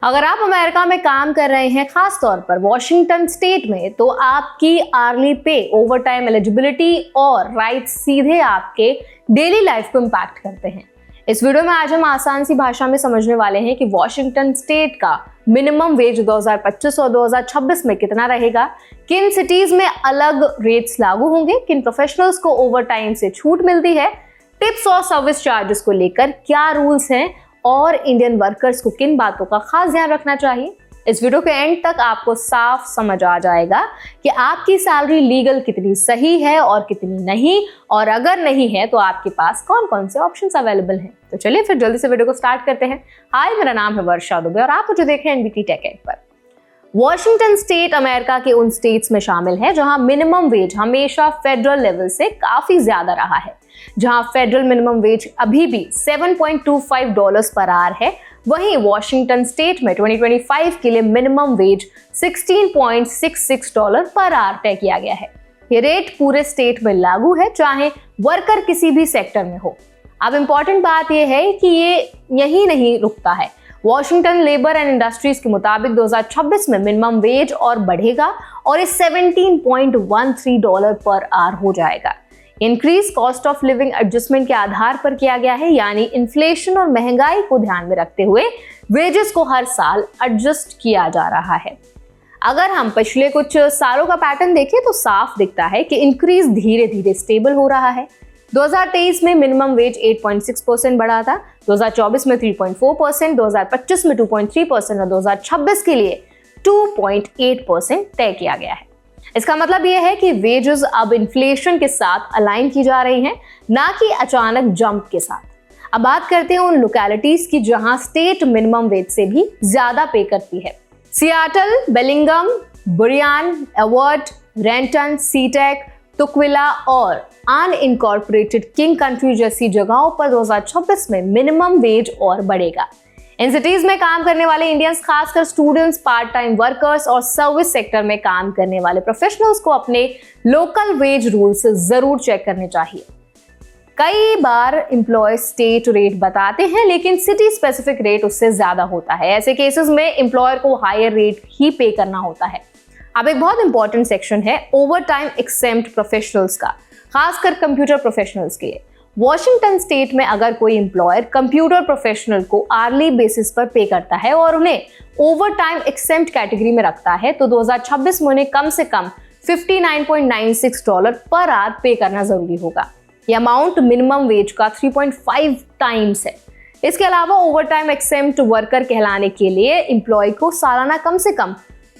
अगर आप अमेरिका में काम कर रहे हैं, खास तौर पर वॉशिंगटन स्टेट में, तो आपकी आर्ली पे, ओवरटाइम एलिजिबिलिटी और राइट्स सीधे आपके डेली लाइफ को इम्पैक्ट करते हैं। इस वीडियो में आज हम आसान सी भाषा में समझने वाले हैं कि वॉशिंगटन स्टेट का मिनिमम वेज 2025 और 2026 में कितना रहेगा, किन सिटीज में अलग रेट्स लागू होंगे, किन प्रोफेशनल्स को ओवरटाइम से छूट मिलती है, टिप्स और सर्विस चार्जेस को लेकर क्या रूल्स हैं और इंडियन वर्कर्स को किन बातों का खास ध्यान रखना चाहिए। इस वीडियो के एंड तक आपको साफ समझ आ जाएगा कि आपकी सैलरी लीगल कितनी सही है और कितनी नहीं, और अगर नहीं है तो आपके पास कौन कौन से ऑप्शंस अवेलेबल हैं। तो चलिए फिर जल्दी से वीडियो को स्टार्ट करते हैं। हाय, मेरा नाम है वर्षा दुबे और आप मुझे देख रहे हैं एनबीटी टेक एड पर। वॉशिंगटन स्टेट अमेरिका के उन स्टेट्स में शामिल है जहां मिनिमम वेज हमेशा फेडरल लेवल से काफी ज्यादा रहा है। जहां फेडरल मिनिमम वेज अभी भी $7.25 पर आवर है, वहीं वॉशिंगटन स्टेट में 2025 के लिए मिनिमम वेज $16.66 पर आवर तय किया गया है। ये रेट पूरे स्टेट में लागू है, चाहे वर्कर किसी भी सेक्टर में हो। अब इंपॉर्टेंट बात यह है कि ये यही नहीं रुकता है। वॉशिंगटन लेबर एंड इंडस्ट्रीज के मुताबिक 2026 में मिनिमम वेज और बढ़ेगा और इस $17.13 पर आवर हो जाएगा। Increase cost of living adjustment के आधार पर किया गया है, यानी इन्फ्लेशन और महंगाई को ध्यान में रखते हुए वेजेस को हर साल एडजस्ट किया जा रहा है। अगर हम पिछले कुछ सालों का पैटर्न देखें तो साफ दिखता है कि इंक्रीज धीरे धीरे स्टेबल हो रहा है। 2023 में मिनिमम वेज 8.6% बढ़ा था, 2024 में 3.4%, 2025 में 2.3% और 2026 के लिए 2.8% तय किया गया है। इसका मतलब यह है कि वेजेस अब इन्फ्लेशन के साथ अलाइन की जा रही हैं, ना कि अचानक जंप के साथ। अब बात करते हैं उन लोकेलिटीज की जहां स्टेट मिनिमम वेज से भी ज्यादा पे करती है। सियाटल, बेलिंगम, बुरियान, एवर्ट, रेंटन, सीटेक, तुक्विला और अनइनकॉर्पोरेटेड किंग कंट्री जैसी जगहों पर 2026 में मिनिमम वेज और बढ़ेगा। इन सिटीज में काम करने वाले इंडियंस, खासकर स्टूडेंट्स, पार्ट टाइम वर्कर्स और सर्विस सेक्टर में काम करने वाले प्रोफेशनल्स को अपने लोकल वेज रूल्स जरूर चेक करने चाहिए। कई बार एम्प्लॉय स्टेट रेट बताते हैं, लेकिन सिटी स्पेसिफिक रेट उससे ज्यादा होता है। ऐसे केसेस में एम्प्लॉयर को हायर रेट ही पे करना होता है। अब एक बहुत इंपॉर्टेंट सेक्शन है ओवरटाइम एक्सेम्प्ट प्रोफेशनल्स का, खासकर कंप्यूटर प्रोफेशनल्स के लिए। वॉशिंगटन स्टेट में अगर कोई एम्प्लॉयर कंप्यूटर प्रोफेशनल को आर्ली बेसिस पर पे करता है और उन्हें ओवरटाइम एक्सेम्प्ट कैटेगरी में रखता है, तो 2026 में उन्हें कम से कम $59.96 पर आवर पे करना जरूरी होगा। यह अमाउंट मिनिमम वेज का 3.5 टाइम्स है। इसके अलावा ओवरटाइम एक्सेम्प्ट वर्कर कहलाने के लिए एम्प्लॉय को सालाना कम से कम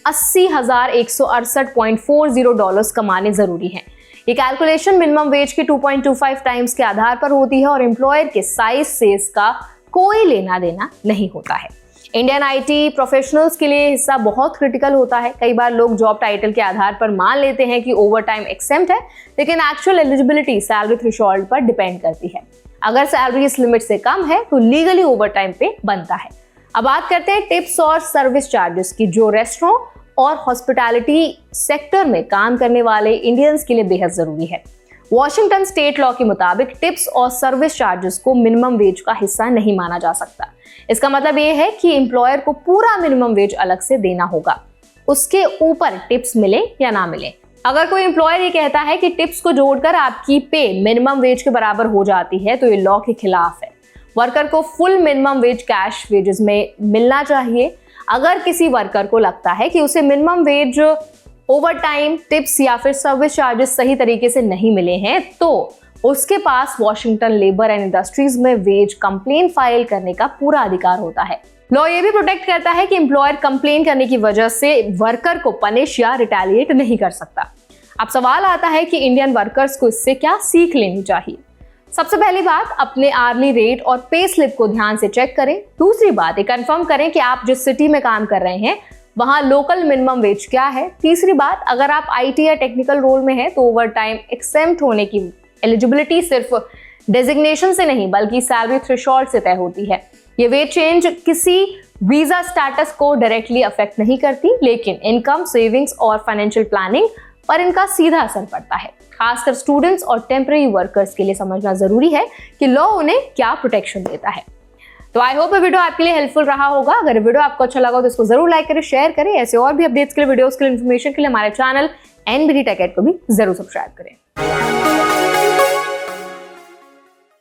$80,168.40 कमाने जरूरी हैं। ये कैलकुलेशन मिनिमम वेज के 2.25 टाइम्स के आधार पर होती है और एम्प्लॉयर के साइज से इसका कोई लेना देना नहीं होता है। इंडियन आईटी प्रोफेशनल्स के लिए हिस्सा बहुत क्रिटिकल होता है। कई बार लोग जॉब टाइटल के आधार पर मान लेते हैं कि ओवरटाइम एक्सेम्प्ट है, लेकिन एक्चुअल एलिजिबिलिटी सैलरी थ्रेशोल्ड पर डिपेंड करती है। अगर सैलरी इस लिमिट से कम है तो लीगली ओवरटाइम पे बनता है। अब बात करते हैं टिप्स और सर्विस चार्जेस की, जो रेस्टोरेंट और हॉस्पिटैलिटी सेक्टर में काम करने वाले इंडियंस के लिए बेहद जरूरी है। वॉशिंगटन स्टेट लॉ के मुताबिक टिप्स और सर्विस चार्जेस को मिनिमम वेज का हिस्सा नहीं माना जा सकता। इसका मतलब यह है कि एम्प्लॉयर को पूरा मिनिमम वेज अलग से देना होगा, उसके ऊपर टिप्स मिले या ना मिले। अगर कोई एम्प्लॉयर ये कहता है कि टिप्स को जोड़कर आपकी पे मिनिमम वेज के बराबर हो जाती है, तो ये लॉ के खिलाफ है। वर्कर को full minimum wage cash wages में मिलना चाहिए। अगर किसी वर्कर को लगता है कि उसे मिनिमम वेज, ओवरटाइम, टिप्स या फिर सर्विस चार्जेस सही तरीके से नहीं मिले हैं, तो उसके पास वॉशिंगटन लेबर एंड इंडस्ट्रीज में वेज कंप्लेन फाइल करने का पूरा अधिकार होता है। लॉ ये भी प्रोटेक्ट करता है कि एम्प्लॉयर कंप्लेन करने की वजह से वर्कर को पनिश या रिटेलिएट नहीं कर सकता। अब सवाल आता है कि इंडियन वर्कर्स को इससे क्या सीख लेनी चाहिए। सबसे पहली बात, अपने आर्ली रेट और पे स्लिप को ध्यान से चेक करें। दूसरी बात, ये कंफर्म करें कि आप जिस सिटी में काम कर रहे हैं वहां लोकल मिनिमम वेज क्या है। तीसरी बात, अगर आप आईटी या टेक्निकल रोल में हैं तो ओवरटाइम एक्सेम्प्ट होने की एलिजिबिलिटी सिर्फ डेजिग्नेशन से नहीं बल्कि सैलरी थ्रेशोल्ड से तय होती है। ये वेज चेंज किसी वीजा स्टेटस को डायरेक्टली अफेक्ट नहीं करती, लेकिन इनकम, सेविंग्स और फाइनेंशियल प्लानिंग पर इनका सीधा असर पड़ता है। खासकर स्टूडेंट्स और टेम्परेरी वर्कर्स के लिए समझना जरूरी है कि लॉ उन्हें क्या प्रोटेक्शन देता है। तो आई होप ये वीडियो आपके लिए हेल्पफुल रहा होगा। अगर वीडियो आपको अच्छा लगा तो इसको जरूर लाइक करें, शेयर करें। ऐसे और भी अपडेट्स के लिए, वीडियोस के लिए, इन्फॉर्मेशन के लिए हमारे चैनल NBT Tech Ed को भी जरूर सब्सक्राइब करें।